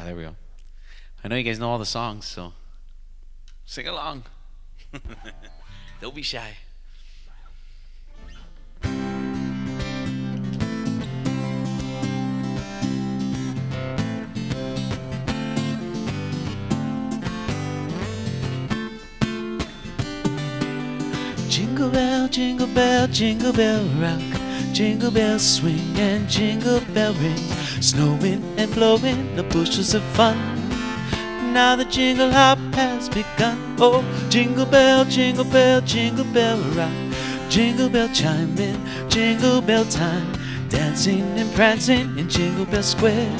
There we go. I know you guys know all the songs, so sing along. Don't be shy. Jingle bell, jingle bell, jingle bell rock. Jingle bells swing and jingle bell ring. Snowing and blowing the bushels of fun. Now the jingle hop has begun. Oh, jingle bell, jingle bell, jingle bell rock. Jingle bell chime in, jingle bell time. Dancing and prancing in Jingle Bell Square.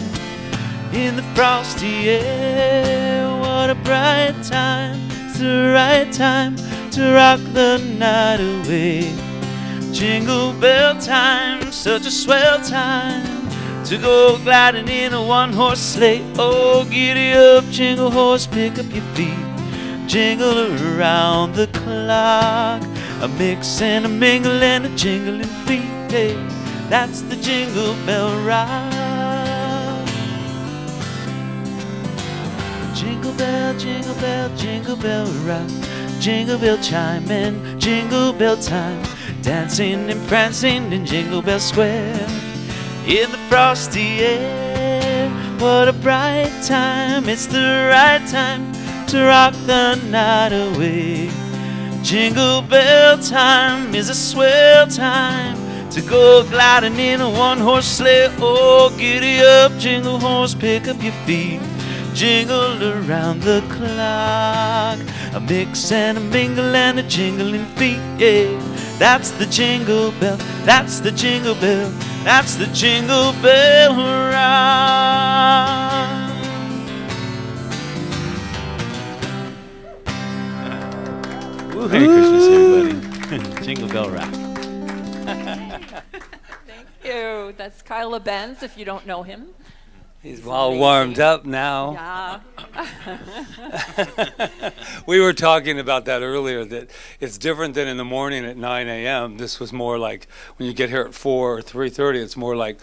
In the frosty air, what a bright time. It's the right time to rock the night away. Jingle bell time, such a swell time to go gliding in a one-horse sleigh. Oh, giddy up, jingle horse, pick up your feet. Jingle around the clock. A mix and a mingle and a jingling feet. Hey, that's the Jingle Bell Rock. Jingle bell, jingle bell, jingle bell rock. Jingle bell chime and jingle bell time. Dancing and prancing in Jingle Bell Square. In the frosty air, what a bright time. It's the right time to rock the night away. Jingle bell time is a swell time to go gliding in a one-horse sleigh. Oh, giddy up, jingle horse, pick up your feet. Jingle around the clock. A mix and a mingle and a jingling feet, yeah. That's the jingle bell, that's the jingle bell, that's the Jingle Bell Rock. Merry Christmas, everybody. Jingle Bell Rock. Thank you. That's Kyla Benz, if you don't know him. He's all warmed up now. Yeah. We were talking about that earlier, that it's different than in the morning at 9 a.m. This was more like when you get here at 4 or 3:30, it's more like,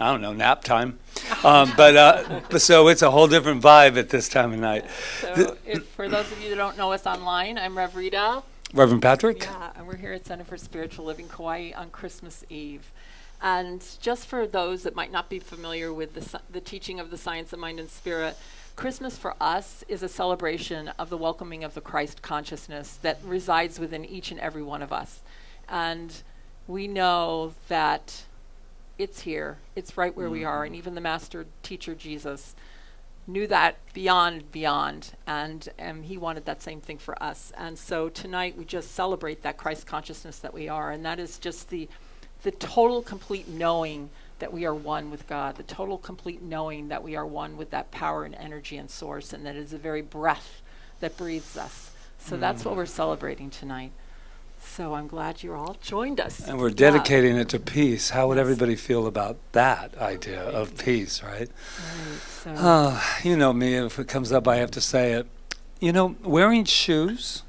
I don't know, nap time. But so it's a whole different vibe at this time of night. So for those of you that don't know us online, I'm Rev Rita. Reverend Patrick? Yeah, and we're here at Center for Spiritual Living, Kauai on Christmas Eve. And just for those that might not be familiar with the teaching of the science of mind and spirit, Christmas for us is a celebration of the welcoming of the Christ consciousness that resides within each and every one of us. And we know that it's here, it's right where we are, and even the master teacher Jesus knew that beyond, and he wanted that same thing for us. And so tonight we just celebrate that Christ consciousness that we are, and that is just the total complete knowing that we are one with God, the total complete knowing that we are one with that power and energy and source, and that is the very breath that breathes us. So that's what we're celebrating tonight. So I'm glad you all joined us. And we're dedicating it to peace. How would everybody feel about that idea of peace, right? So You know me, if it comes up, I have to say it. You know, wearing shoes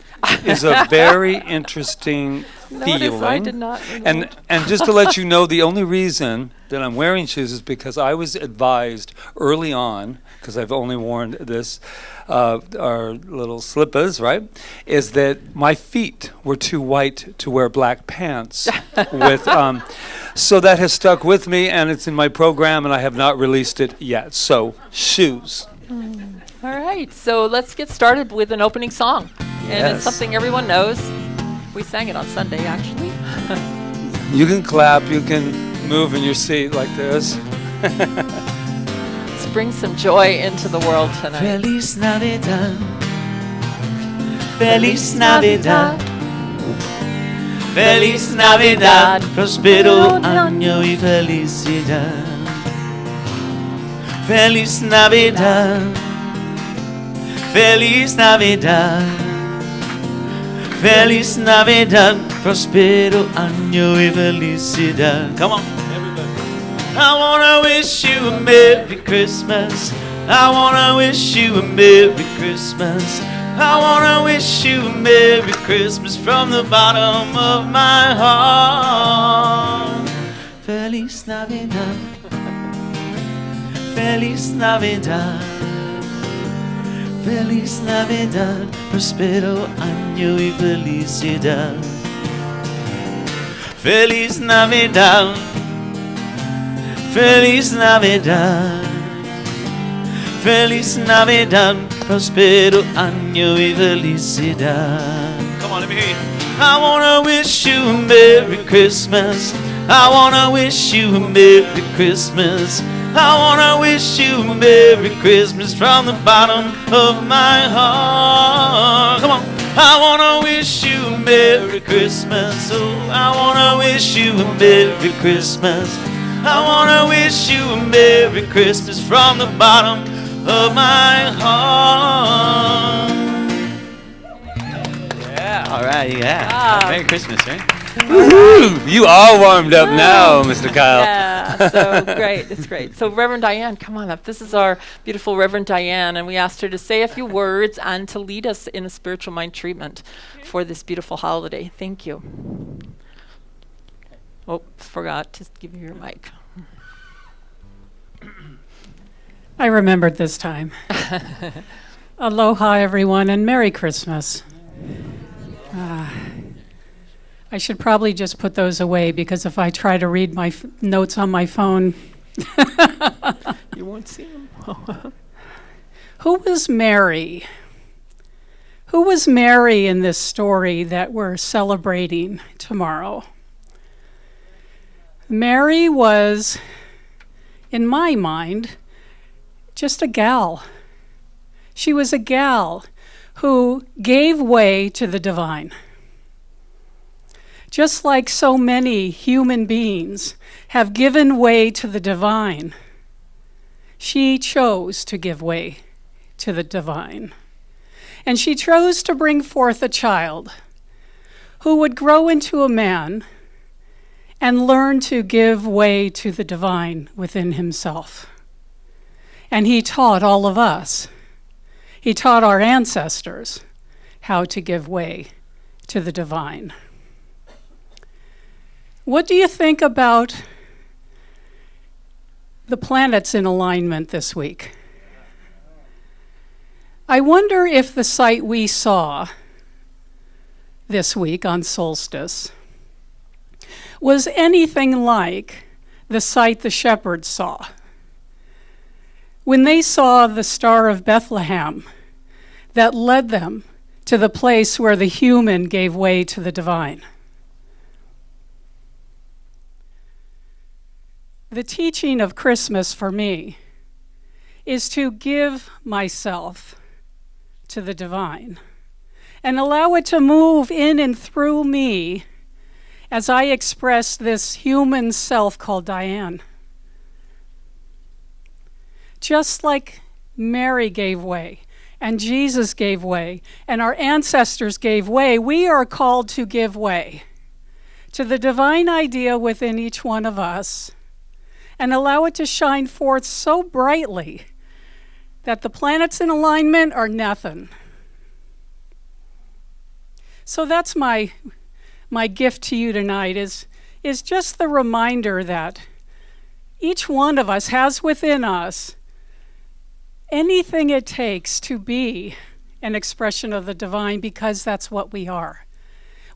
is a very interesting feeling. I did not. And just to let you know, the only reason that I'm wearing shoes is because I was advised early on, because I've only worn this, our little slippers, right, is that my feet were too white to wear black pants with. So that has stuck with me, and it's in my program, and I have not released it yet. So, shoes. All right, so let's get started with an opening song. And it's something everyone knows. We sang it on Sunday, actually. You can clap, you can move in your seat like this. Let's bring some joy into the world tonight. Feliz Navidad. Feliz Navidad. Feliz Navidad. Prospero año y felicidad. Feliz Navidad. Feliz Navidad. Feliz Navidad, prospero año y felicidad. Come on, everybody. I wanna wish you a Merry Christmas. I wanna wish you a Merry Christmas. I wanna wish you a Merry Christmas from the bottom of my heart. Feliz Navidad. Feliz Navidad. Feliz Navidad. Prospero año y felicidad. Feliz Navidad. Feliz Navidad. Feliz Navidad, prospero año y felicidad. Come on, let me hear you. I wanna wish you a Merry Christmas. I wanna wish you a Merry Christmas. I wanna wish you a Merry Christmas from the bottom of my heart. Come on. I wanna wish you a Merry Christmas. Oh, I wanna wish you a Merry Christmas. I wanna wish you a Merry Christmas from the bottom of my heart. Yeah, all right, yeah. Merry Christmas, right? Woo-hoo! You are warmed up now, Mr. Kyle. Yeah, so great. It's great. So Reverend Diane, come on up. This is our beautiful Reverend Diane, and we asked her to say a few words and to lead us in a spiritual mind treatment for this beautiful holiday. Thank you. Oh, forgot to give you your mic. I remembered this time. Aloha, everyone, and Merry Christmas. I should probably just put those away, because if I try to read my notes on my phone... You won't see them. Who was Mary? Who was Mary in this story that we're celebrating tomorrow? Mary was, in my mind, just a gal. She was a gal who gave way to the divine. Just like so many human beings have given way to the divine, she chose to give way to the divine. And she chose to bring forth a child who would grow into a man and learn to give way to the divine within himself. And he taught all of us. He taught our ancestors how to give way to the divine. What do you think about the planets in alignment this week? I wonder if the sight we saw this week on solstice was anything like the sight the shepherds saw when they saw the Star of Bethlehem that led them to the place where the human gave way to the divine. The teaching of Christmas for me is to give myself to the divine and allow it to move in and through me as I express this human self called Diane. Just like Mary gave way, and Jesus gave way, and our ancestors gave way, we are called to give way to the divine idea within each one of us and allow it to shine forth so brightly that the planets in alignment are nothing. So that's my gift to you tonight is just the reminder that each one of us has within us anything it takes to be an expression of the divine, because that's what we are.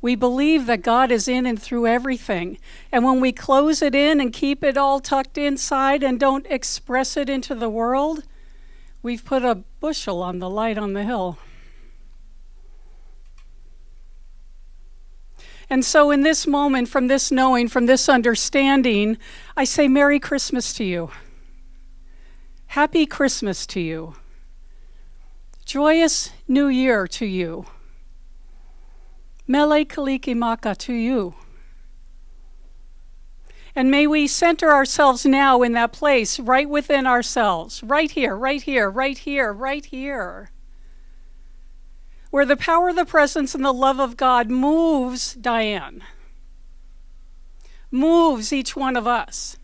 We believe that God is in and through everything. And when we close it in and keep it all tucked inside and don't express it into the world, we've put a bushel on the light on the hill. And so in this moment, from this knowing, from this understanding, I say Merry Christmas to you. Happy Christmas to you. Joyous New Year to you. Mele Kalikimaka to you. And may we center ourselves now in that place, right within ourselves, right here, right here, right here, right here, where the power, the presence, and the love of God moves Diane, moves each one of us,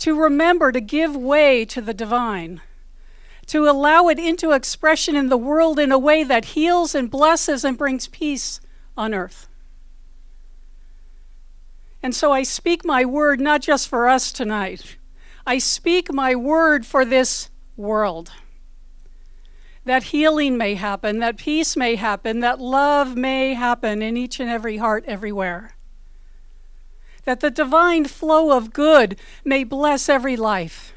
to remember to give way to the divine, to allow it into expression in the world in a way that heals and blesses and brings peace on earth. And so I speak my word not just for us tonight. I speak my word for this world. That healing may happen, that peace may happen, that love may happen in each and every heart everywhere. That the divine flow of good may bless every life.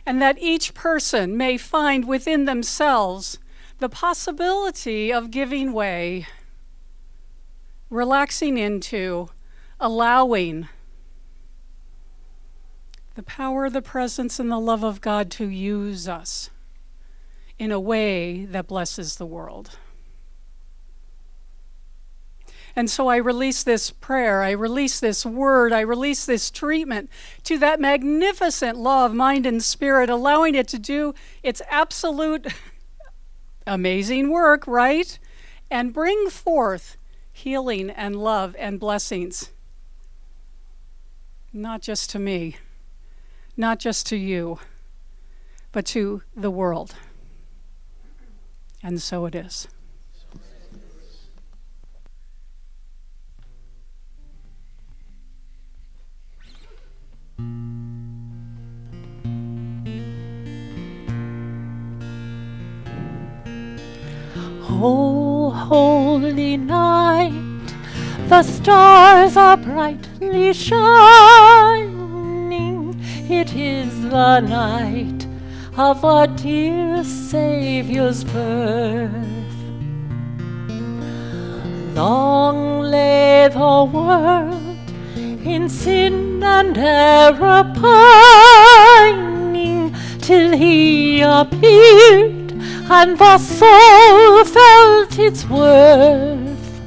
And that each person may find within themselves the possibility of giving way, relaxing into, allowing the power, the presence, and the love of God to use us in a way that blesses the world. And so I release this prayer, I release this word, I release this treatment to that magnificent law of mind and spirit, allowing it to do its absolute amazing work, right? And bring forth healing and love and blessings. Not just to me, not just to you, but to the world. And so it is. Oh, holy night, the stars are brightly shining. It is the night of our dear Savior's birth. Long lay the world in sin and error pining, till he appeared and the soul felt its worth.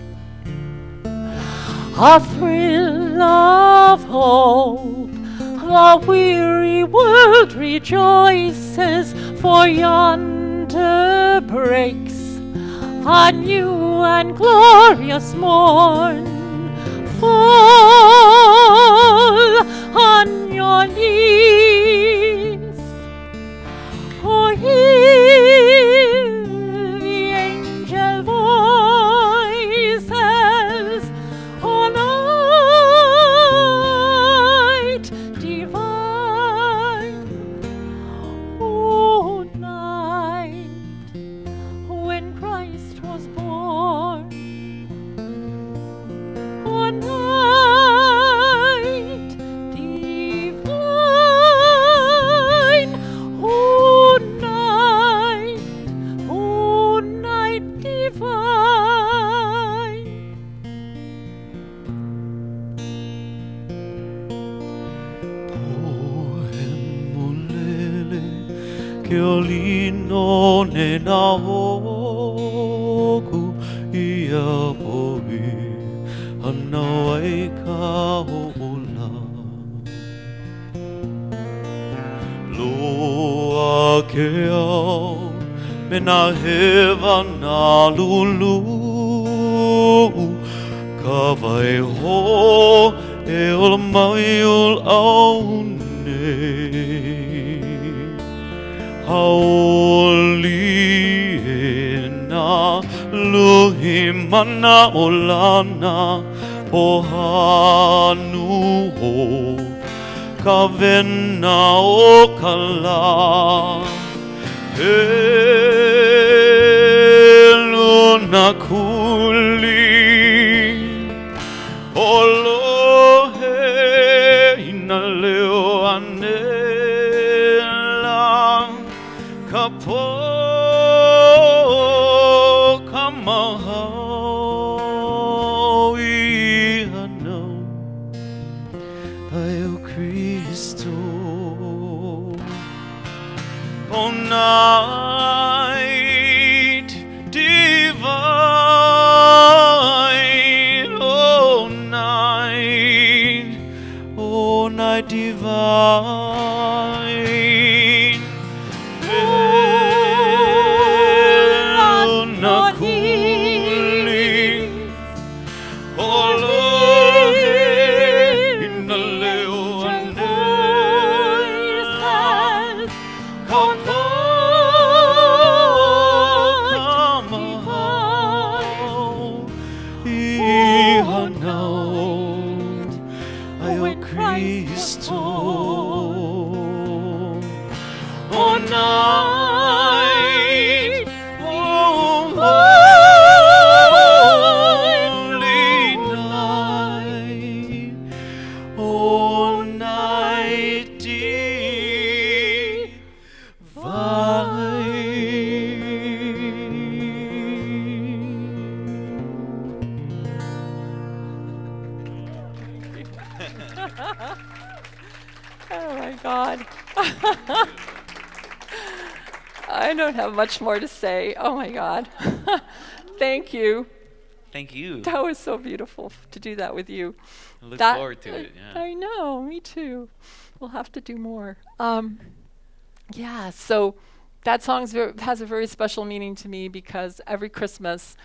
A thrill of hope, the weary world rejoices, for yonder breaks a new and glorious morn. Fall on your knees, or hear the angel voices. O night divine, O night when Christ was born, O night divine, O night divine. Pohemolele ke olino ne na hoku ia poi ana ai ka ho'ola. Loa ke au me na hewa na lulu, ka vai ho e ola mai ol au nei. Haoli e na luhi mana o lana po hanu ho ka vena o ka la. He luna kuli o lohe ina leo anela ka po ka mahau I ano ai o Cristo. O night divine, O night divine. Luna kuli, o lohe ina leo ane. Christ home. Oh, night, oh, holy night, oh, night Oh my God. I don't have much more to say. Oh my God. Thank you. Thank you. That was so beautiful to do that with you. I look That- forward to it. Yeah. I know, me too. We'll have to do more. Yeah, so that song has a very special meaning to me because every Christmas,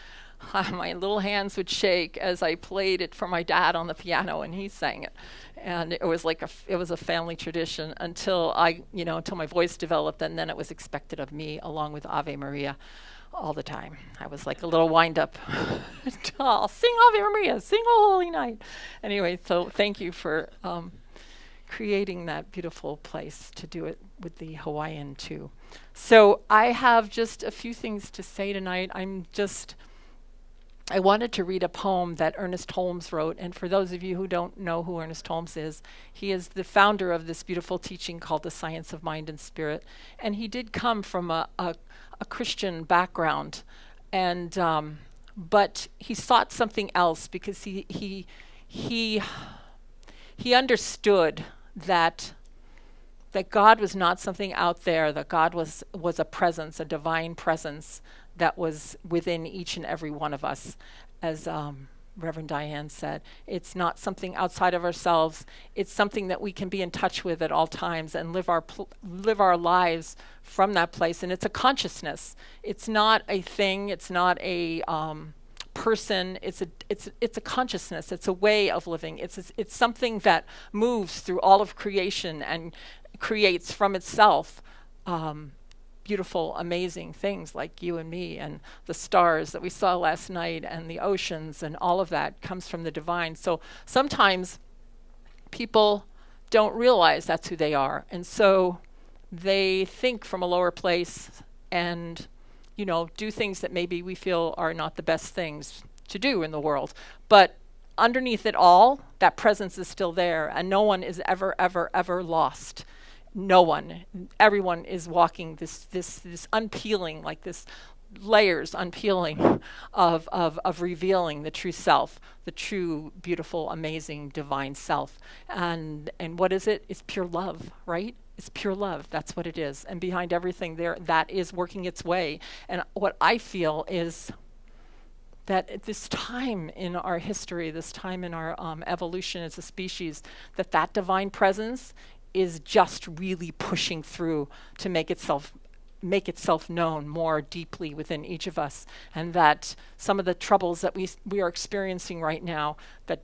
my little hands would shake as I played it for my dad on the piano and he sang it. And it was like it was a family tradition until until my voice developed, and then it was expected of me along with Ave Maria all the time. I was like a little wind-up doll. Sing Ave Maria, sing O Holy Night. Anyway, so thank you for creating that beautiful place to do it with the Hawaiian too. So I have just a few things to say tonight. I wanted to read a poem that Ernest Holmes wrote, and for those of you who don't know who Ernest Holmes is, he is the founder of this beautiful teaching called The Science of Mind and Spirit, and he did come from a Christian background, and but he sought something else because he understood that God was not something out there, that God was a presence, a divine presence that was within each and every one of us. As Reverend Diane said, it's not something outside of ourselves. It's something that we can be in touch with at all times and live our lives from that place. And it's a consciousness. It's not a thing. It's not a person. It's a consciousness. It's a way of living. It's something that moves through all of creation and creates from itself beautiful, amazing things like you and me and the stars that we saw last night and the oceans, and all of that comes from the divine. So sometimes people don't realize that's who they are, and so they think from a lower place and do things that maybe we feel are not the best things to do in the world. But underneath it all, that presence is still there, and no one is ever, ever, ever lost. No one. Everyone is walking this unpeeling, like this layers unpeeling of revealing the true self, the true, beautiful, amazing, divine self. And what is it? It's pure love, right? It's pure love. That's what it is. And behind everything there, that is working its way. And what I feel is that at this time in our history, this time in our evolution as a species, that divine presence is just really pushing through to make itself known more deeply within each of us, and that some of the troubles that we are experiencing right now, the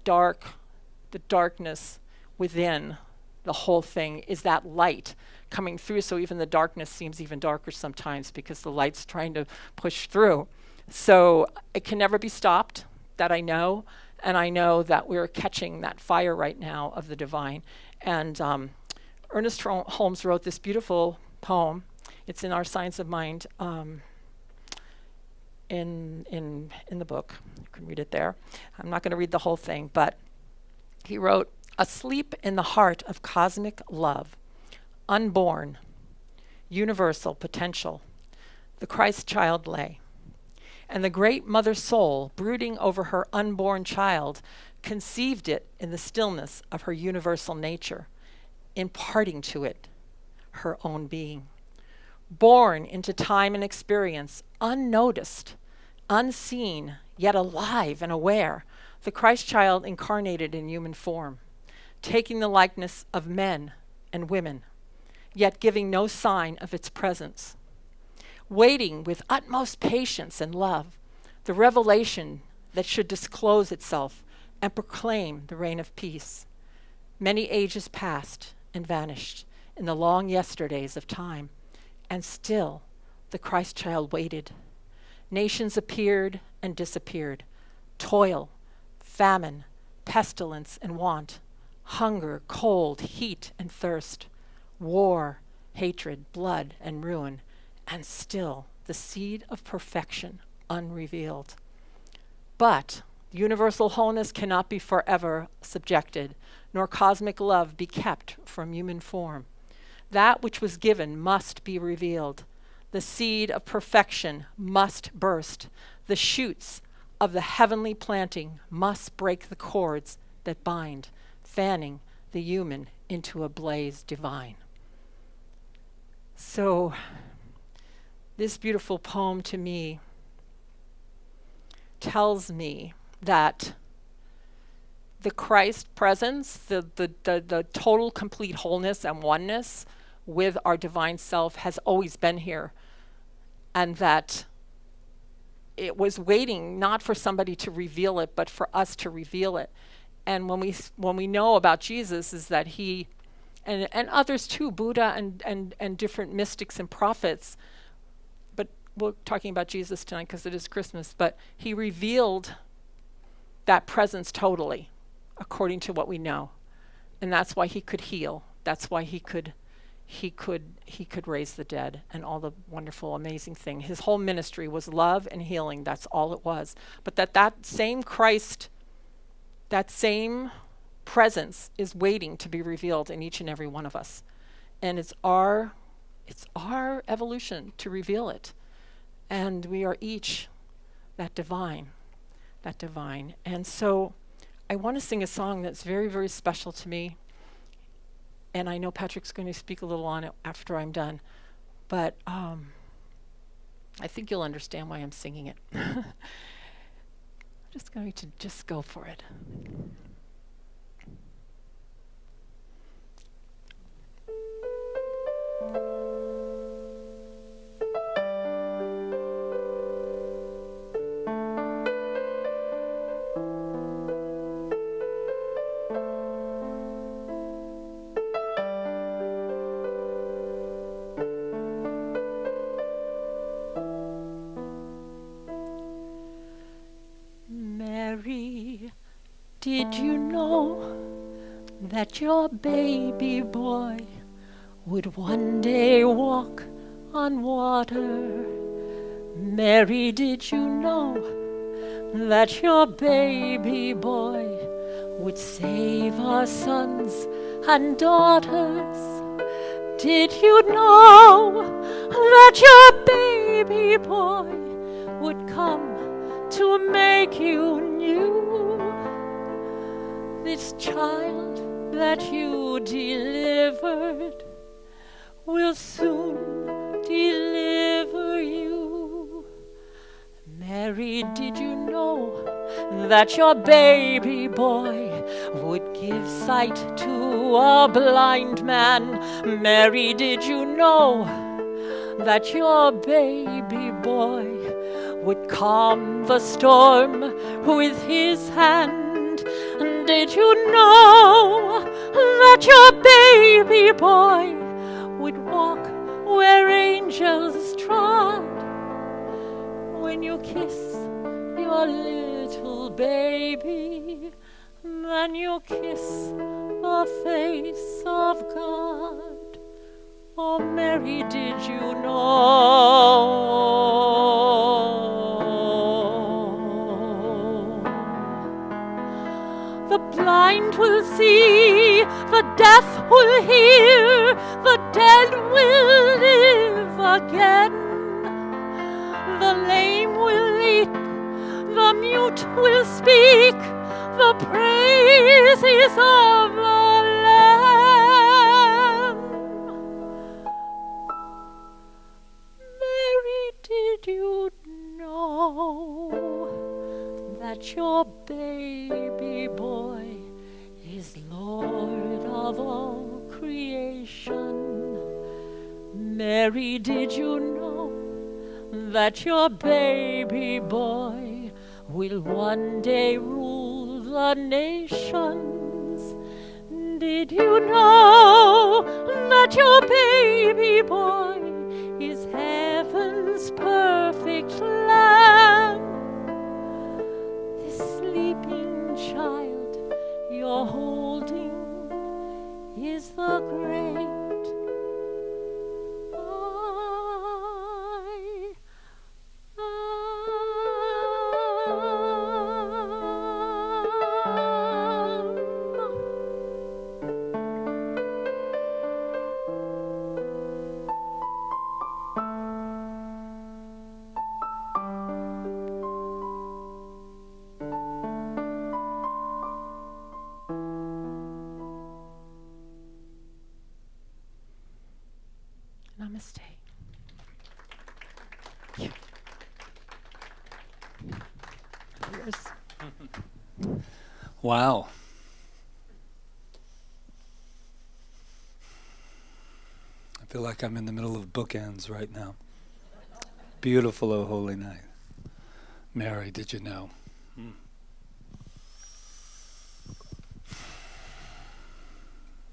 darkness within the whole thing, is that light coming through. So even the darkness seems even darker sometimes because the light's trying to push through. So it can never be stopped, that I know, and I know that we're catching that fire right now of the divine. And Ernest Holmes wrote this beautiful poem. It's in our Science of Mind in the book. You can read it there. I'm not going to read the whole thing, but he wrote, "Asleep in the heart of cosmic love, unborn, universal potential, the Christ child lay. And the great mother soul, brooding over her unborn child, conceived it in the stillness of her universal nature, imparting to it her own being. Born into time and experience, unnoticed, unseen, yet alive and aware, the Christ child incarnated in human form, taking the likeness of men and women, yet giving no sign of its presence, waiting with utmost patience and love the revelation that should disclose itself and proclaim the reign of peace. Many ages passed and vanished in the long yesterdays of time, and still the Christ child waited. Nations appeared and disappeared. Toil, famine, pestilence, and want hunger, cold, heat, and thirst, war, hatred, blood, and ruin, and still the seed of perfection unrevealed. But universal wholeness cannot be forever subjected, nor cosmic love be kept from human form. That which was given must be revealed. The seed of perfection must burst. The shoots of the heavenly planting must break the cords that bind, fanning the human into a blaze divine. So, this beautiful poem to me tells me that the Christ presence, the total complete wholeness and oneness with our divine self has always been here, and that it was waiting not for somebody to reveal it, but for us to reveal it. And when we know about Jesus is that he, and others too, Buddha and different mystics and prophets, but we're talking about Jesus tonight because it is Christmas, but he revealed that presence totally, according to what we know. And that's why he could heal. That's why he could raise the dead and all the wonderful, amazing thing. His whole ministry was love and healing. That's all it was. But that same Christ, that same presence is waiting to be revealed in each and every one of us. And it's our evolution to reveal it. And we are each that divine. And so I want to sing a song that's very, very special to me. And I know Patrick's going to speak a little on it after I'm done. But I think you'll understand why I'm singing it. I'm just going to just go for it. Did you know that your baby boy would one day walk on water? Mary, did you know that your baby boy would save our sons and daughters? Did you know that your baby boy would come to make you new? This child that you delivered will soon deliver you. Mary, did you know that your baby boy would give sight to a blind man? Mary, did you know that your baby boy would calm the storm with his hand? Did you know that your baby boy would walk where angels trod? When you kiss your little baby, then you kiss the face of God. Oh, Mary, did you know? The blind will see, the deaf will hear, the dead will live again. The lame will leap, the mute will speak, the praises of the Lamb. Mary, did you know that your baby boy is Lord of all creation? Mary, did you know that your baby boy will one day rule the nations? Did you know that your baby boy is heaven's perfect lamb? This sleeping child you're holding is the great Namaste. Yours. Wow. I feel like I'm in the middle of bookends right now. Beautiful, O holy night. Mary, did you know?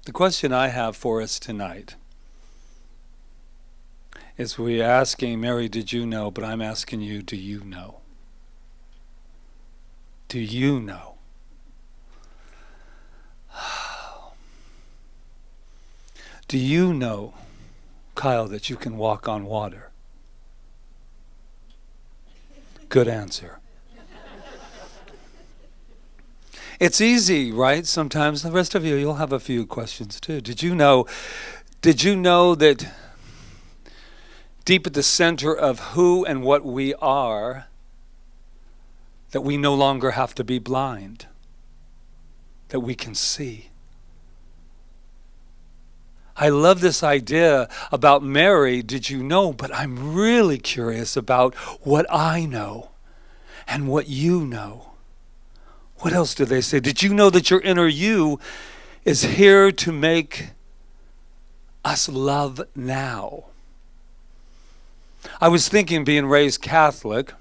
The question I have for us tonight is we're asking, Mary, did you know? But I'm asking you, do you know? Do you know? Do you know, Kyle, that you can walk on water? Good answer. It's easy, right? Sometimes the rest of you, you'll have a few questions too. Did you know that deep at the center of who and what we are, that we no longer have to be blind, that we can see? I love this idea about Mary, did you know? But I'm really curious about what I know and what you know. What else do they say? Did you know that your inner you is here to make us love now? I was thinking, being raised Catholic,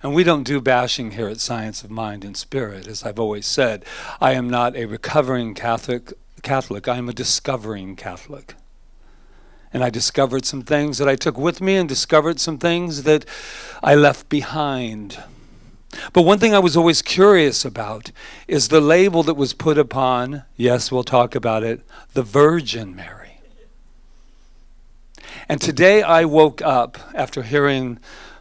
and we don't do bashing here at Science of Mind and Spirit, as I've always said. I am not a recovering Catholic. I am a discovering Catholic. And I discovered some things that I took with me and discovered some things that I left behind. But one thing I was always curious about is the label that was put upon, yes, we'll talk about it, the Virgin Mary. And today I woke up after hearing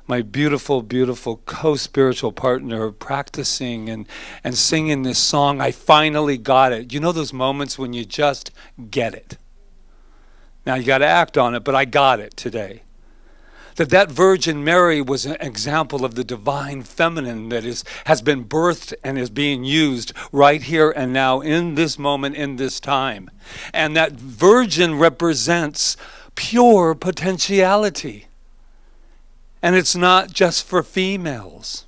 my beautiful, beautiful co-spiritual partner practicing and singing this song. I finally got it. You know those moments when you just get it? Now you got to act on it, but I got it today. That Virgin Mary was an example of the divine feminine that has been birthed and is being used right here and now in this moment, in this time. And that virgin represents pure potentiality. And it's not just for females.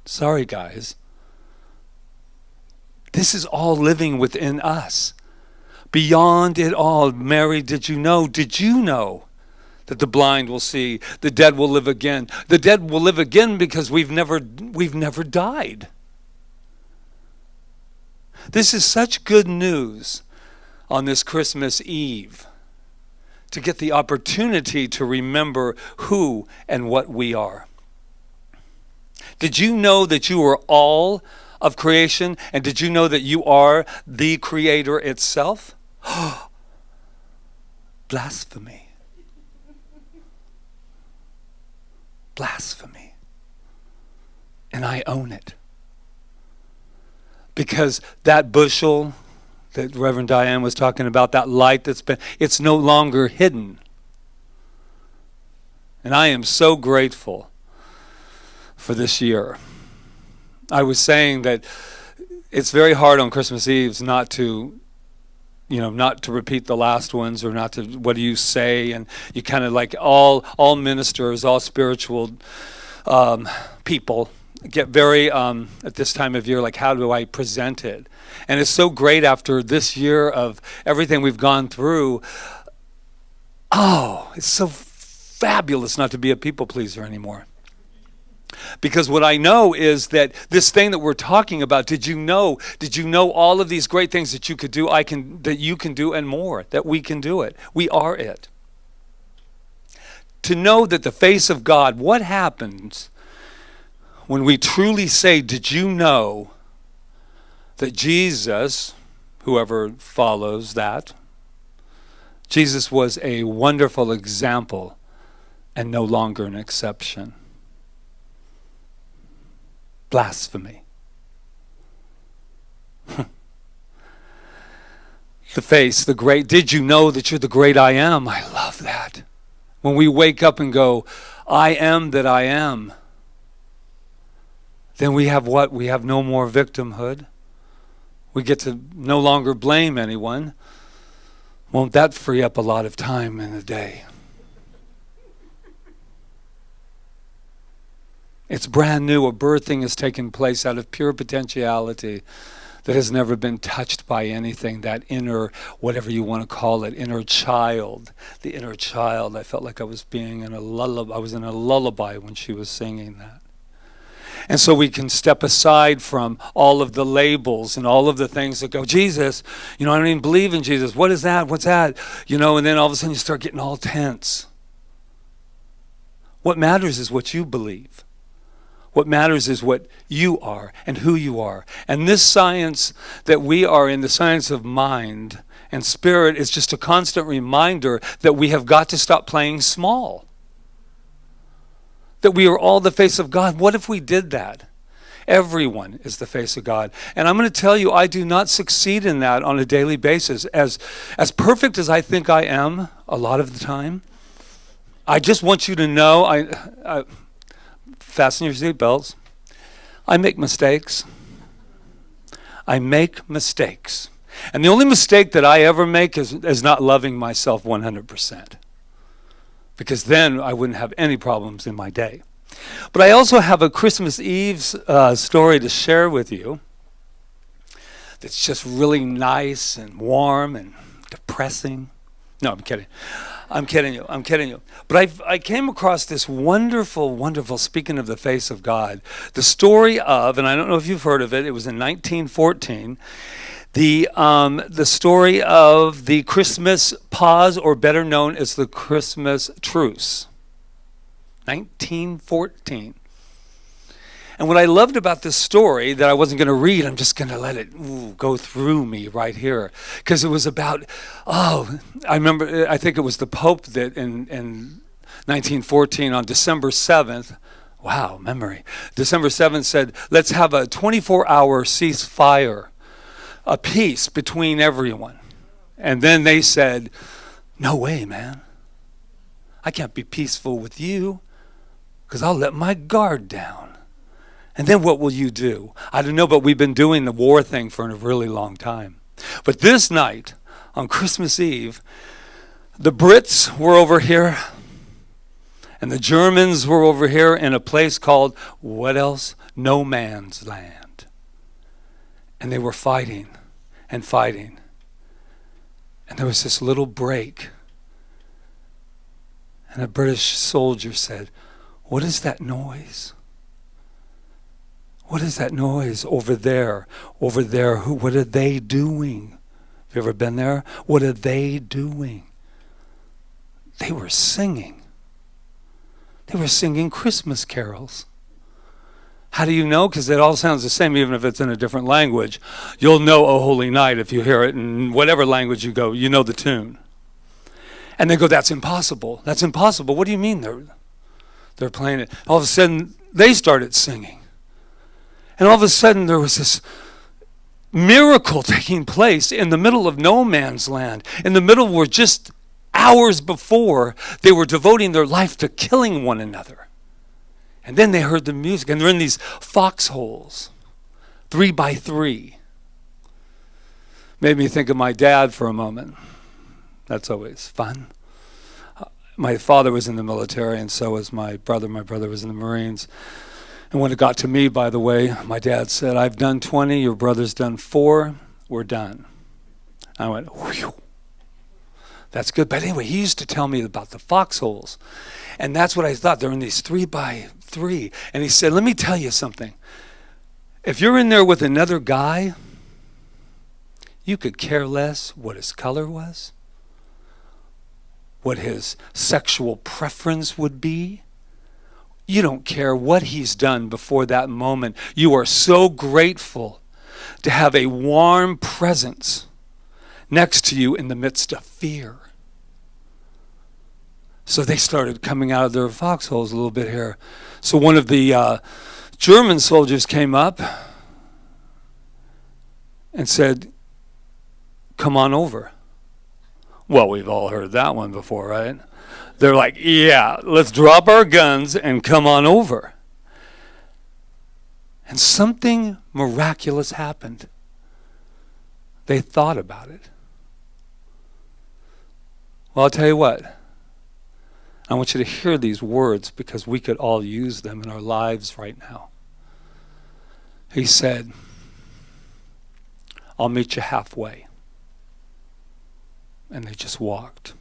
Sorry, guys. This is all living within us. Beyond it all, Mary, did you know? Did you know that the blind will see, the dead will live again? The dead will live again because we've never died. This is such good news on this Christmas Eve, to get the opportunity to remember who and what we are. Did you know that you are all of creation? And did you know that you are the Creator itself? Blasphemy. Blasphemy. And I own it. Because that bushel that Reverend Diane was talking about, that light it's no longer hidden. And I am so grateful for this year. I was saying that it's very hard on Christmas Eve not to repeat the last ones, or not to, what do you say? And you kind of like all ministers, all spiritual people get very, at this time of year, like, how do I present it? And it's so great after this year of everything we've gone through. Oh, it's so fabulous not to be a people pleaser anymore. Because what I know is that this thing that we're talking about, did you know all of these great things that you could do, that you can do, and more, that we can do it. We are it. To know that the face of God, what happens when we truly say, did you know that Jesus, whoever follows that. Jesus was a wonderful example and no longer an exception. Blasphemy. The face, the great, did you know that you're the great I am? I love that. When we wake up and go, I am that I am, then we have what? We have no more victimhood. We get to no longer blame anyone. Won't that free up a lot of time in the day? It's brand new. A birthing has taken place out of pure potentiality that has never been touched by anything. That inner, whatever you want to call it, inner child. The inner child. I felt like I was being in a lullaby. I was in a lullaby when she was singing that. And so we can step aside from all of the labels and all of the things that go, Jesus, I don't even believe in Jesus. What is that? What's that? And then all of a sudden you start getting all tense. What matters is what you believe. What matters is what you are and who you are. And this science that we are in, the science of mind and spirit, is just a constant reminder that we have got to stop playing small. That we are all the face of God. What if we did that? Everyone is the face of God. And I'm going to tell you, I do not succeed in that on a daily basis. As perfect as I think I am a lot of the time, I just want you to know, I fasten your seatbelts. I make mistakes. I make mistakes. And the only mistake that I ever make is not loving myself 100%. Because then I wouldn't have any problems in my day. But I also have a Christmas Eve story to share with you that's just really nice and warm and depressing. No, I'm kidding. I'm kidding you. But I came across this wonderful, speaking of the face of God, the story of, and I don't know if you've heard of it, it was in 1914, the story of the Christmas pause, or better known as the Christmas truce. 1914. And what I loved about this story that I wasn't going to read, I'm just going to let it go through me right here. Because it was about, I remember, I think it was the Pope that in 1914 on December 7th, wow, memory, December 7th said, let's have a 24-hour ceasefire, a peace between everyone. And then they said, no way, man. I can't be peaceful with you because I'll let my guard down. And then what will you do? I don't know, but we've been doing the war thing for a really long time. But this night, on Christmas Eve, the Brits were over here, and the Germans were over here in a place called, what else? No Man's Land. And they were fighting and fighting. And there was this little break. And a British soldier said, what is that noise? What is that noise over there? Over there, what are they doing? Have you ever been there? What are they doing? They were singing. They were singing Christmas carols. How do you know? Because it all sounds the same, even if it's in a different language. You'll know O Holy Night if you hear it in whatever language you go. You know the tune. And they go, that's impossible. That's impossible. What do you mean they're playing it? All of a sudden, they started singing. And all of a sudden, there was this miracle taking place in the middle of no man's land. In the middle where just hours before, they were devoting their life to killing one another. And then they heard the music, and they're in these foxholes, 3 by 3. Made me think of my dad for a moment. That's always fun. My father was in the military, and so was my brother. My brother was in the Marines. And when it got to me, by the way, my dad said, I've done 20, your brother's done 4, we're done. I went, whew. That's good. But anyway, he used to tell me about the foxholes. And that's what I thought. They're in these 3 by 3. And he said, let me tell you something. If you're in there with another guy, you could care less what his color was, what his sexual preference would be. You don't care what he's done before that moment. You are so grateful to have a warm presence next to you in the midst of fear. So they started coming out of their foxholes a little bit here. So one of the German soldiers came up and said, "Come on over." Well, we've all heard that one before, right? They're like, "Yeah, let's drop our guns and come on over." And something miraculous happened. They thought about it. Well, I'll tell you what. I want you to hear these words because we could all use them in our lives right now. He said, "I'll meet you halfway." And they just walked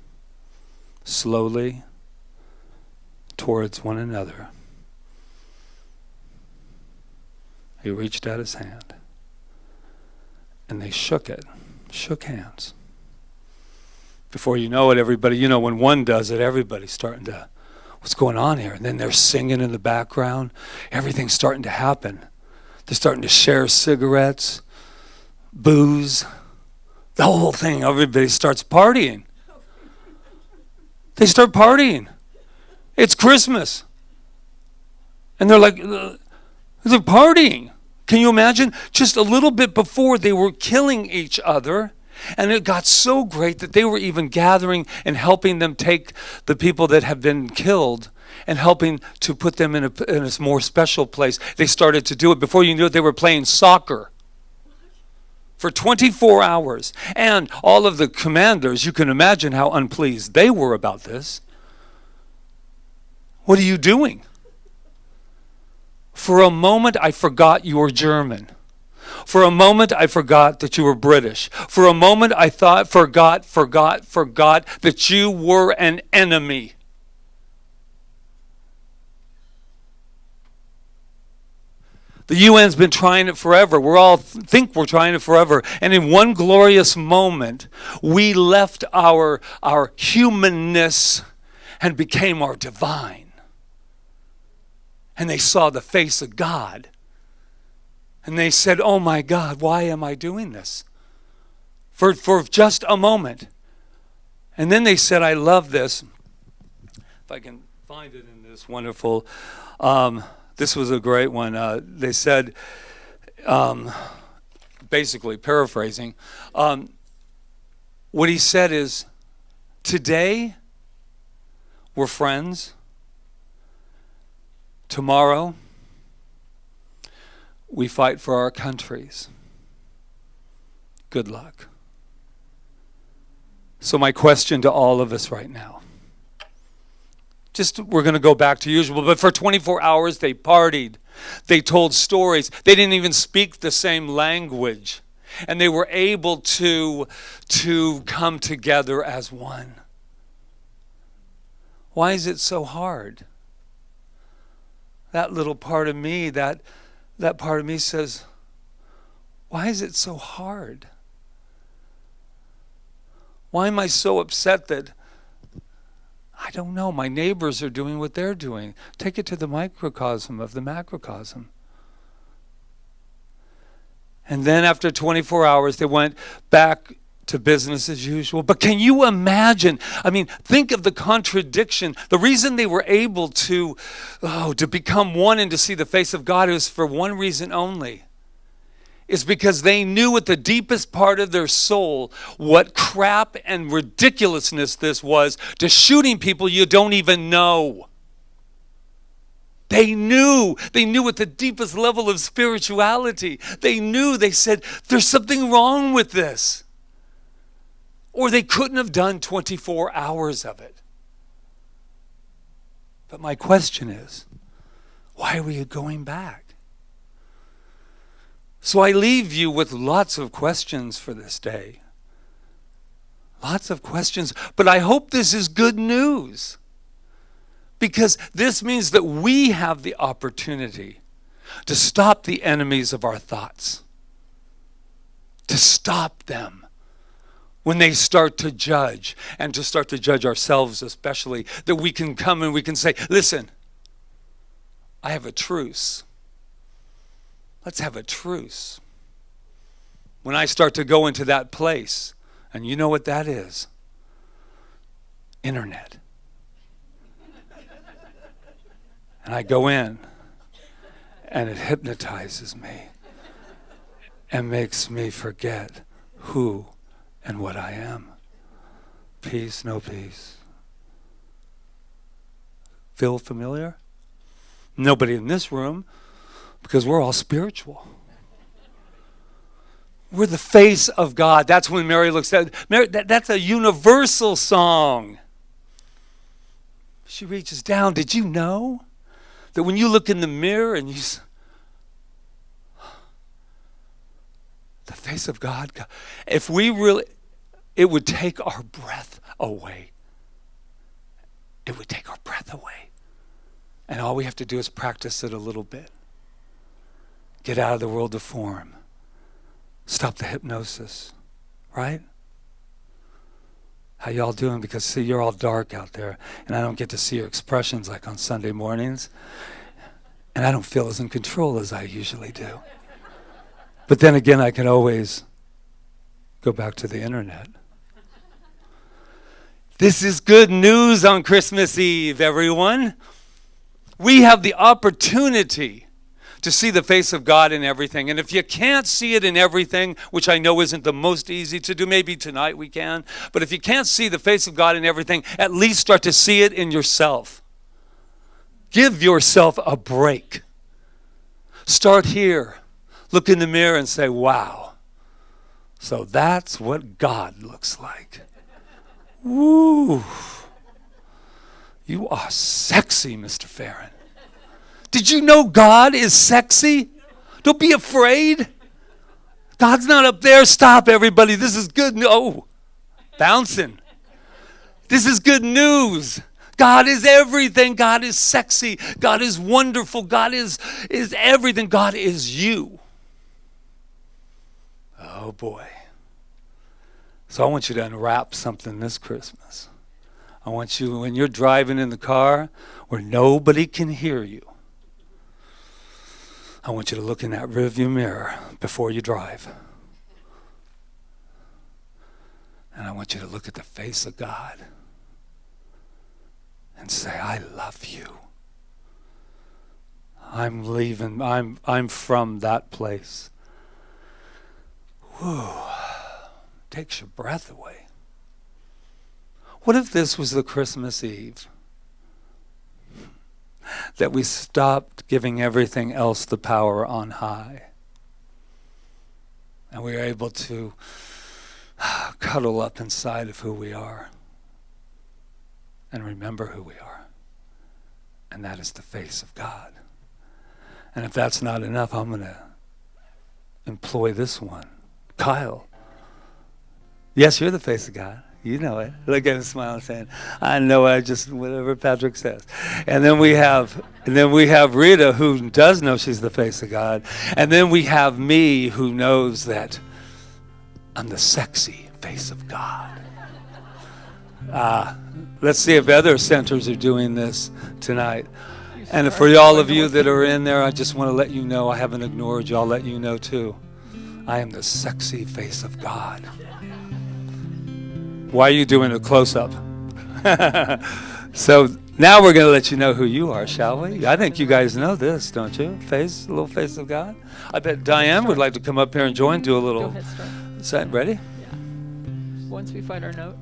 slowly towards one another. He reached out his hand and they shook hands. Before you know it, everybody, when one does it, everybody's starting to, what's going on here? And then they're singing in the background. Everything's starting to happen. They're starting to share cigarettes, booze, the whole thing. Everybody starts partying. They start partying. It's Christmas. And they're like, they're partying. Can you imagine? Just a little bit before they were killing each other. And it got so great that they were even gathering and helping them take the people that have been killed and helping to put them in a more special place. They started to do it. Before you knew it, they were playing soccer for 24 hours. And all of the commanders, you can imagine how unpleased they were about this. What are you doing? For a moment, I forgot you were German. For a moment, I forgot that you were British. For a moment, I forgot that you were an enemy. The UN's been trying it forever. We all think we're trying it forever. And in one glorious moment, we left our humanness and became our divine. And they saw the face of God. And they said, "Oh my God, why am I doing this?" For just a moment. And then they said, I love this. If I can find it in this wonderful, this was a great one. They said, basically paraphrasing, what he said is, today we're friends. Tomorrow we fight for our countries. Good luck. So my question to all of us right now, we're going to go back to usual, but for 24 hours they partied. They told stories. They didn't even speak the same language. And they were able to come together as one. Why is it so hard? That little part of me, that part of me says, why is it so hard? Why am I so upset that, I don't know, my neighbors are doing what they're doing? Take it to the microcosm of the macrocosm. And then after 24 hours, they went back to business as usual. But can you imagine? I mean, think of the contradiction. The reason they were able to become one and to see the face of God is for one reason only. It's because they knew at the deepest part of their soul what crap and ridiculousness this was to shooting people you don't even know. They knew at the deepest level of spirituality. They said, there's something wrong with this. Or they couldn't have done 24 hours of it. But my question is, why were you going back? So I leave you with lots of questions for this day. Lots of questions. But I hope this is good news. Because this means that we have the opportunity to stop the enemies of our thoughts. To stop them when they start to judge, and to start to judge ourselves especially, that we can come and we can say, listen, I have a truce. Let's have a truce. When I start to go into that place And you know what that is? Internet. And I go in, and it hypnotizes me and makes me forget who and what I am. Peace, no peace. Feel familiar? Nobody in this room, because we're all spiritual. We're the face of God. That's when Mary looks at Mary. That's a universal song. She reaches down. Did you know that when you look in the mirror and the face of God, if we really, it would take our breath away. It would take our breath away. And all we have to do is practice it a little bit. Get out of the world of form. Stop the hypnosis, right? How y'all doing? Because see, you're all dark out there, and I don't get to see your expressions like on Sunday mornings, and I don't feel as in control as I usually do. But then again, I can always go back to the internet. This is good news on Christmas Eve, everyone. We have the opportunity to see the face of God in everything. And if you can't see it in everything, which I know isn't the most easy to do, maybe tonight we can, but if you can't see the face of God in everything, at least start to see it in yourself. Give yourself a break. Start here. Look in the mirror and say, wow. So that's what God looks like. Woo. You are sexy, Mr. Feren. Did you know God is sexy? Don't be afraid. God's not up there. Stop, everybody. This is good news. Oh, bouncing. This is good news. God is everything. God is sexy. God is wonderful. God is everything. God is you. Oh, boy. So I want you to unwrap something this Christmas. I want you, when you're driving in the car where nobody can hear you, I want you to look in that rearview mirror before you drive. And I want you to look at the face of God and say, I love you. I'm leaving. I'm from that place. Whew. Takes your breath away. What if this was the Christmas Eve? That we stopped giving everything else the power on high. And we are able to cuddle up inside of who we are and remember who we are. And that is the face of God. And if that's not enough, I'm going to employ this one. Kyle. Yes, you're the face of God. You know it. Look at him smiling, saying, I know I just, whatever Patrick says. And then we have Rita, who does know she's the face of God. And then we have me, who knows that I'm the sexy face of God. Let's see if other centers are doing this tonight. And for all of you that are in there, I just want to let you know, I haven't ignored you. I'll let you know too. I am the sexy face of God. Why are you doing a close-up? So now we're going to let you know who you are, shall we? I think you guys know this, don't you? A little face of God. I bet Diane would like to come up here and join, do a little. Go ahead, start. Is that ready? Yeah. Once we find our note.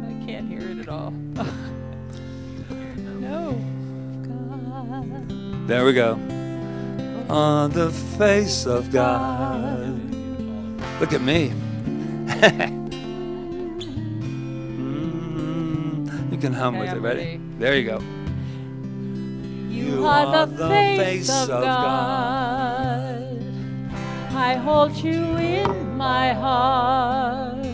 I can't hear it at all. No. There we go. On the face of God. Look at me. You can hum with it. Ready? There you go. You are the face of God. I hold you in my heart.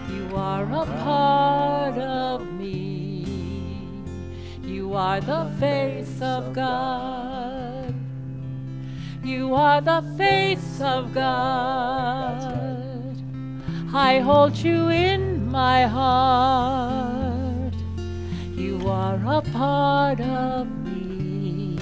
You are a part of me. You are the face of God. You are the face of God. I hold you in my heart. You are a part of me.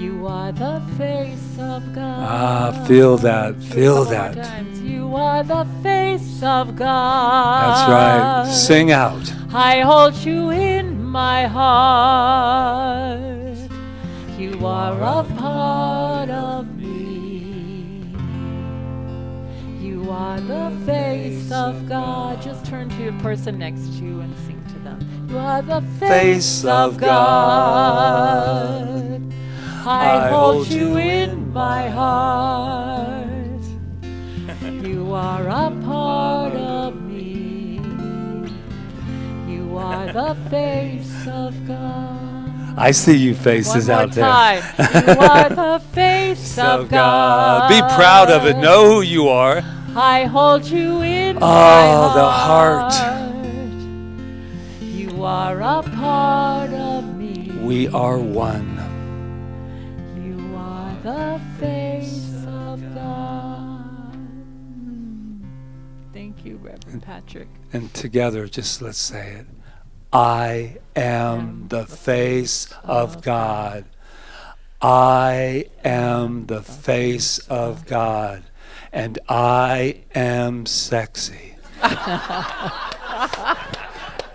You are the face of God. Ah, feel that. Feel Couple more that. times. You are the face of God. That's right. Sing out. I hold you in my heart. You are a part of me. You are the face of God. Just turn to your person next to you and sing to them. You are the face of God. I hold you in my heart. You are a part of me. You are the face of God. I see you faces One more out there. time. You are the face of God. Be proud of it. Know who you are. I hold you in my heart. The heart. You are a part of me. We are one. You are the face of God. Thank you, Reverend Patrick. And together, just let's say it. I am the face of God. I am the face of God. And I am sexy.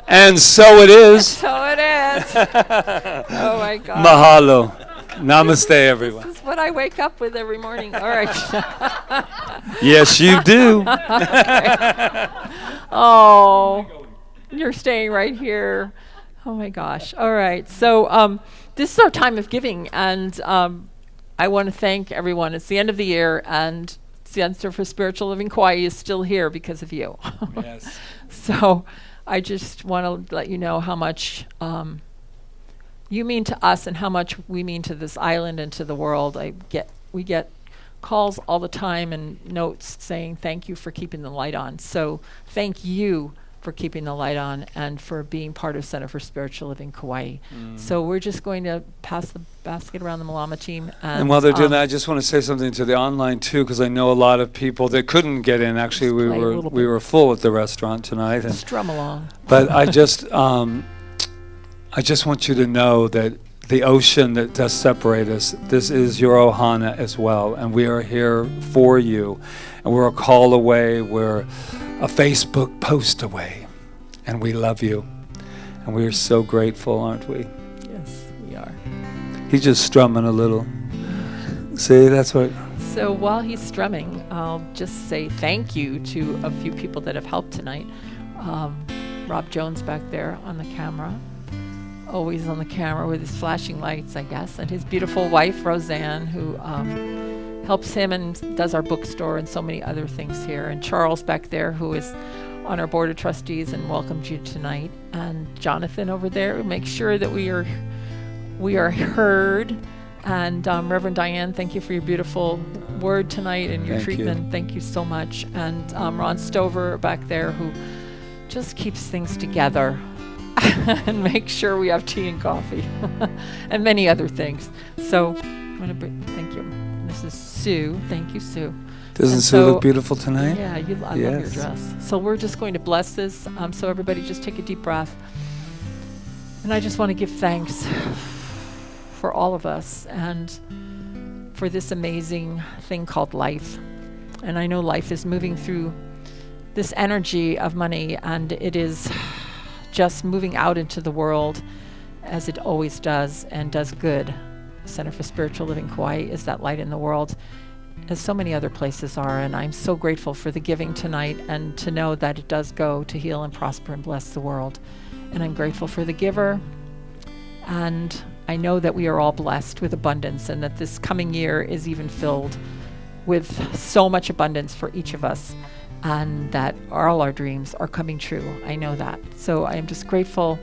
And so it is. So it is. Oh my God. Mahalo. Namaste, everyone. This is what I wake up with every morning. All right. Yes, you do. Oh, you're staying right here. Oh my gosh. All right. So this is our time of giving, and I want to thank everyone. It's the end of the year, and Center for Spiritual Living Kauai is still here because of you. Yes. So I just want to let you know how much you mean to us and how much we mean to this island and to the world. We get calls all the time and notes saying thank you for keeping the light on. So thank you for keeping the light on and for being part of Center for Spiritual Living Kauai. So we're just going to pass the basket around the Malama team. And while they're doing that, I just want to say something to the online too, because I know a lot of people that couldn't get in. Actually, we play a little we bit. were full at the restaurant tonight, and Strum along. but I just want you to know that the ocean that does separate us, this is your ohana as well, and we are here for you, and we're a call away, we're a Facebook post away, and we love you, and we are so grateful, aren't we? Yes, we are. He's just strumming a little. See, that's what. So while he's strumming, I'll just say thank you to a few people that have helped tonight. Rob Jones back there on the camera, always on the camera with his flashing lights, I guess, and his beautiful wife, Roseanne, who helps him and does our bookstore and so many other things here. And Charles back there, who is on our board of trustees and welcomed you tonight. And Jonathan over there, who makes sure that we are heard. And Reverend Diane, thank you for your beautiful word tonight and your treatment. Thank you so much. And Ron Stover back there, who just keeps things together and make sure we have tea and coffee and many other things. So I'm going to thank you. This is Sue. Thank you, Sue. Doesn't Sue look beautiful tonight? Yeah, I love your dress. So we're just going to bless this. So everybody just take a deep breath. And I just want to give thanks for all of us and for this amazing thing called life. And I know life is moving through this energy of money, and it is just moving out into the world as it always does and does good. Center for Spiritual Living Kauai is that light in the world, as so many other places are. And I'm so grateful for the giving tonight and to know that it does go to heal and prosper and bless the world. And I'm grateful for the giver. And I know that we are all blessed with abundance, and that this coming year is even filled with so much abundance for each of us, and that all our dreams are coming true. I know that. So I am just grateful,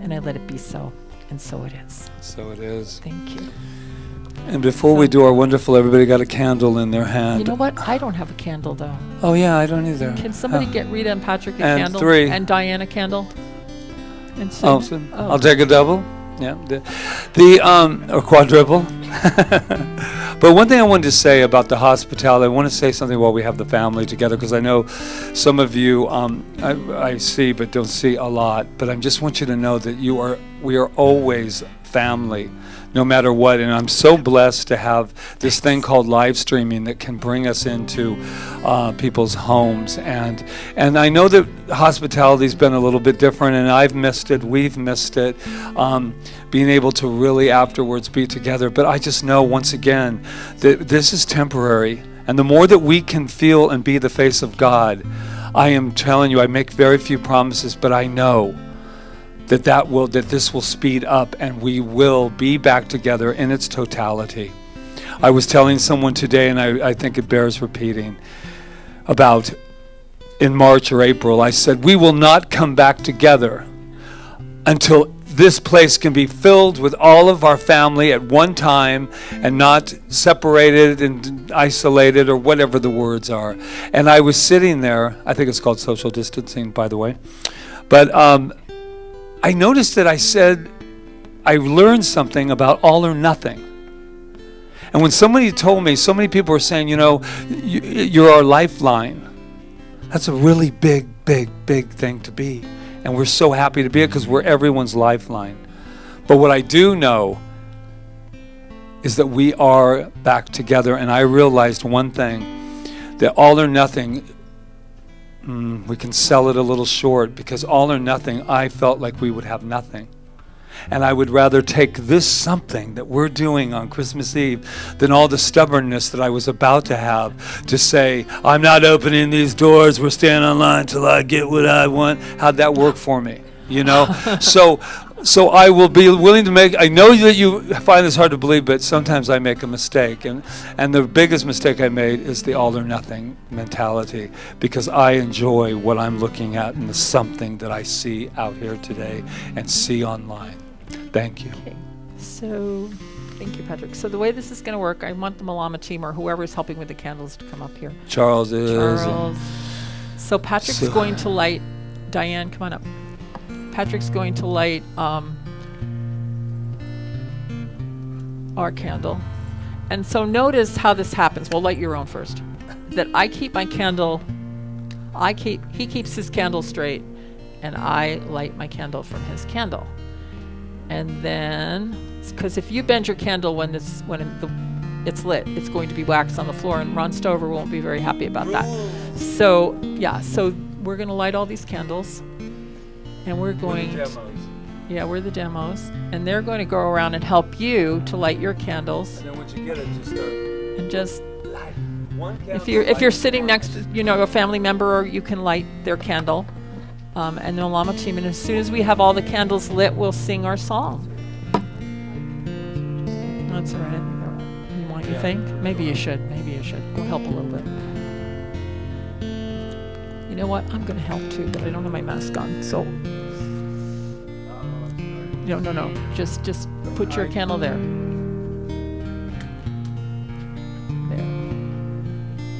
and I let it be so. And so it is. So it is. Thank you. And before we do our wonderful, everybody got a candle in their hand. You know what? I don't have a candle, though. Oh, yeah, I don't either. Can somebody get Rita and Patrick a And candle? 3. And Diane a candle? And Oh, Sue? I'll take a double. Yeah. Or quadruple. But one thing I wanted to say about the hospitality, I want to say something while we have the family together, because I know some of you I see but don't see a lot. But I just want you to know that we are always family, no matter what. And I'm so blessed to have this thing called live streaming that can bring us into people's homes. And I know that hospitality's been a little bit different, and I've missed it. We've missed it, being able to really afterwards be together. But I just know, once again, that this is temporary. And the more that we can feel and be the face of God, I am telling you, I make very few promises, but I know that this will speed up, and we will be back together in its totality. I was telling someone today, and I think it bears repeating, about in March or April, I said, we will not come back together until this place can be filled with all of our family at one time and not separated and isolated, or whatever the words are. And I was sitting there, I think it's called social distancing, by the way, but I noticed that I learned something about all or nothing. And when somebody told me, so many people were saying, you're our lifeline. That's a really big, big, big thing to be. And we're so happy to be it, because we're everyone's lifeline. But what I do know is that we are back together. And I realized one thing, that all or nothing, we can sell it a little short, because all or nothing, I felt like we would have nothing. And I would rather take this something that we're doing on Christmas Eve than all the stubbornness that I was about to have to say, I'm not opening these doors, we're staying online till I get what I want. How'd that work for me? So I will be willing to make, I know that you find this hard to believe, but sometimes I make a mistake. And the biggest mistake I made is the all or nothing mentality, because I enjoy what I'm looking at and the something that I see out here today and see online. Thank you. Okay. So, thank you, Patrick. So the way this is going to work, I want the Malama team or whoever's helping with the candles to come up here. Charles is. So Patrick's going to light, Diane, come on up. Patrick's going to light our candle. And so notice how this happens. Well, light your own first. That I keep my candle, he keeps his candle straight, and I light my candle from his candle. And then, because if you bend your candle when it's lit, it's going to be wax on the floor, and Ron Stover won't be very happy about that. So we're going to light all these candles, and we're going we're the demos, and they're going to go around and help you to light your candles. And then once you get it, just start. And just Light one candle. if you're sitting next to a family member, or you can light their candle, and the Malama team. And as soon as we have all the candles lit, we'll sing our song. That's all right. You think? Maybe you should. We'll help a little bit. You know what? I'm going to help too, but I don't have my mask on. So, no. Just put your candle there. There.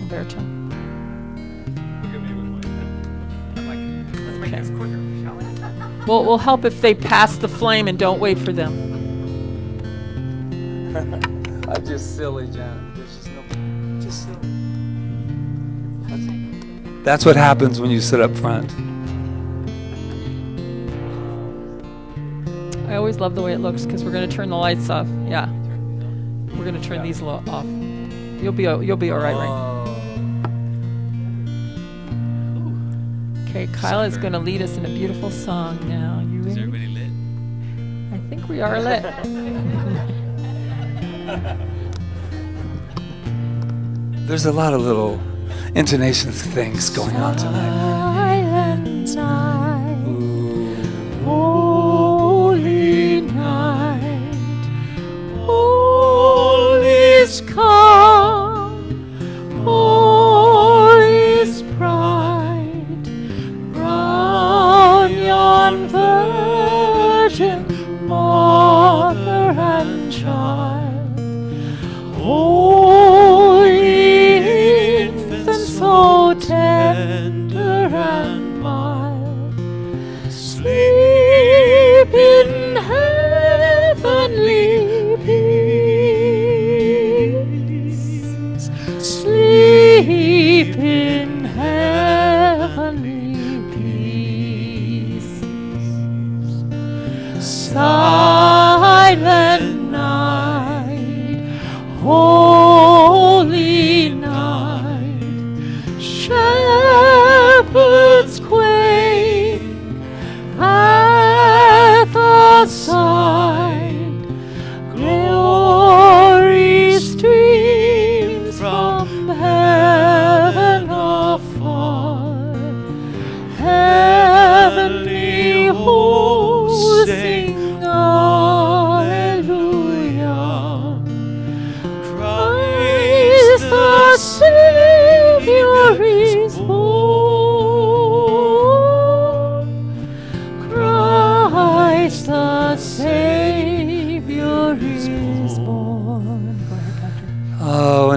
Alberto. Look at me with my hand. Let's make this quicker, shall we? Well, we'll help if they pass the flame and don't wait for them. I'm just silly, Janet. There's just silly. That's what happens when you sit up front. I always love the way it looks, because we're going to turn the lights off. Yeah, we're going to turn these off. You'll be all right, right? Okay, Kyla is going to lead us in a beautiful song now. You ready? Is everybody lit? I think we are lit. There's a lot of little intonation things going on tonight. Silent night, holy night, all is calm, all is bright, round yon virgin, mother and child, holy infant, so tender and mild, sleep in heavenly peace, sleep in heavenly peace. Silent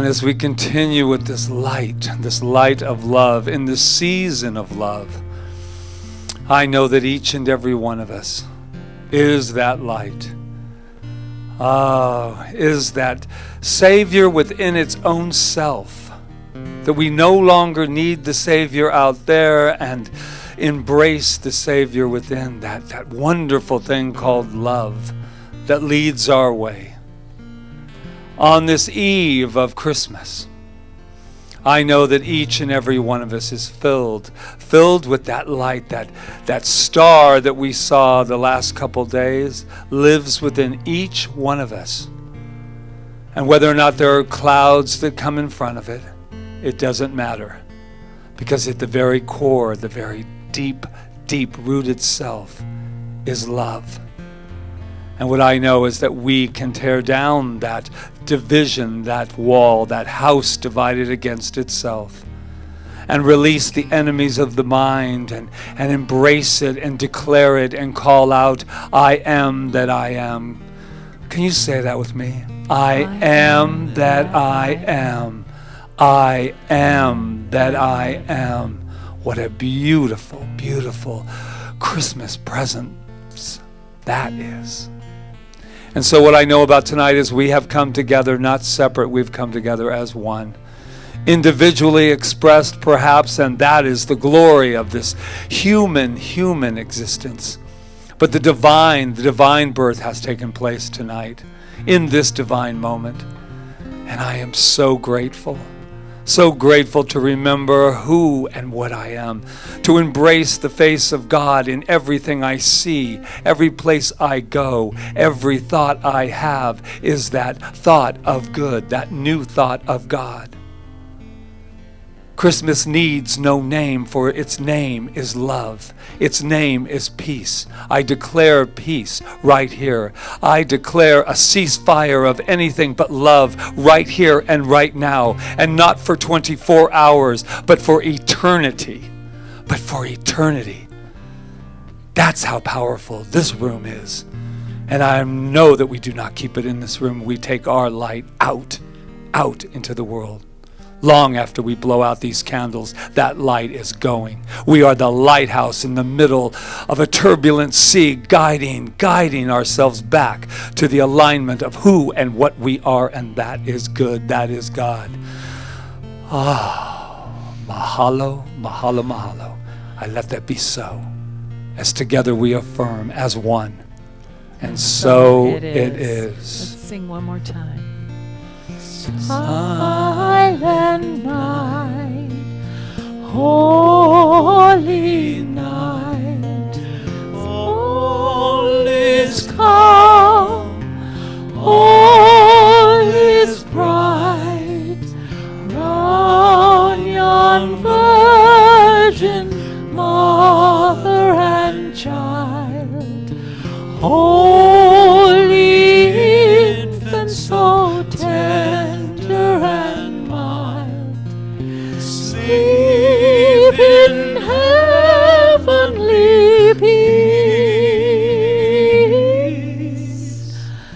as we continue with this light of love, in this season of love, I know that each and every one of us is that light. Is that Savior within its own self, that we no longer need the Savior out there and embrace the Savior within, that wonderful thing called love that leads our way. On this eve of Christmas, I know that each and every one of us is filled with that light, that star that we saw the last couple days lives within each one of us. And whether or not there are clouds that come in front of it, it doesn't matter. Because at the very core, the very deep-rooted self is love. And what I know is that we can tear down that division, that wall, that house divided against itself, and release the enemies of the mind and embrace it and declare it and call out, I am that I am. Can you say that with me? I am that I am. I am that I am. What a beautiful, beautiful Christmas present that is. And so what I know about tonight is we have come together, not separate, we've come together as one. Individually expressed perhaps, and that is the glory of this human existence. But the divine birth has taken place tonight, in this divine moment. And I am so grateful to remember who and what I am, to embrace the face of God in everything I see, every place I go, every thought I have is that thought of good, that new thought of God. Christmas needs no name, for its name is love. Its name is peace. I declare peace right here. I declare a ceasefire of anything but love right here and right now. And not for 24 hours, but for eternity. But for eternity. That's how powerful this room is. And I know that we do not keep it in this room. We take our light out into the world. Long after we blow out these candles, that light is going. We are the lighthouse in the middle of a turbulent sea, guiding ourselves back to the alignment of who and what we are, and that is good. That is God. Mahalo, mahalo, mahalo. I let that be so. As together we affirm as one. And so it is. Let's sing one more time. Silent night, holy night, all is calm, all is bright, round yon virgin mother and child, holy infant so tender and mild, sleep in heavenly peace,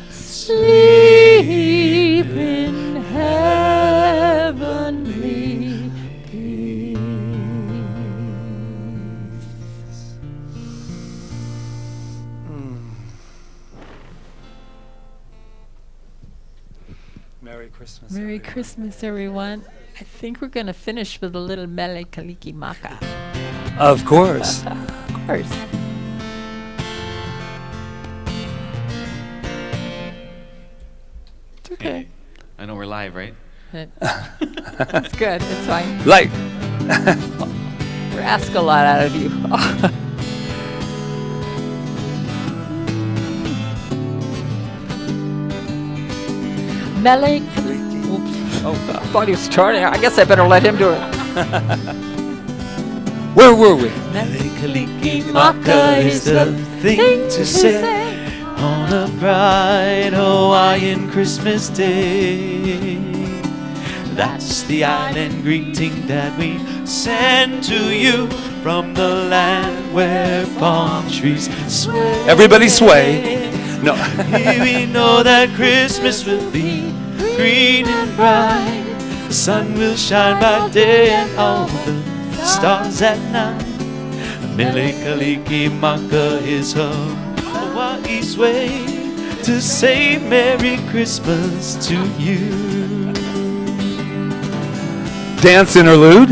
sleep in heavenly peace. Merry Christmas. Merry everyone. Christmas, everyone. I think we're going to finish with a little mele kaliki maka. Of course. Of course. It's okay. I know we're live, right? It's good. It's fine. Light. We're asking a lot out of you. Mele. Oops. Oh, I thought he was starting. I guess I better let him do it. Where were we? Maka is the thing to say on a bright Hawaiian Christmas day. That's the island greeting that we send to you from the land where palm trees sway. Everybody sway. No. Here we know that Christmas will be green and bright, The sun will shine by day and all the stars at night. Mele Kalikimaka is Hawaii's way to say Merry Christmas to you. Dance interlude.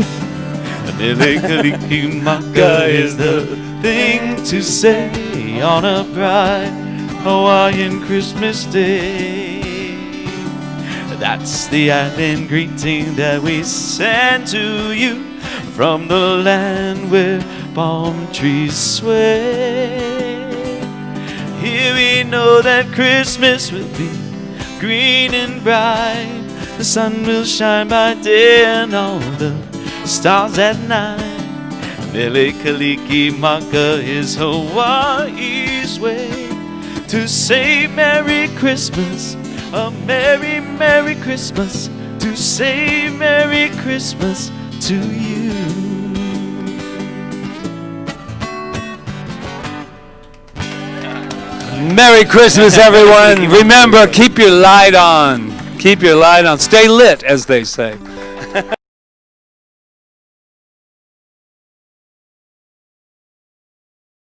Mele Kalikimaka is the thing to say on a bright Hawaiian Christmas day. That's the island greeting that we send to you from the land where palm trees sway. Here we know that Christmas will be green and bright. The sun will shine by day and all the stars at night. Mele Kalikimaka is Hawaii's way to say Merry Christmas, a Merry, Merry Christmas, to say Merry Christmas to you. Merry Christmas, everyone. Remember, keep your light on. Keep your light on. Stay lit, as they say.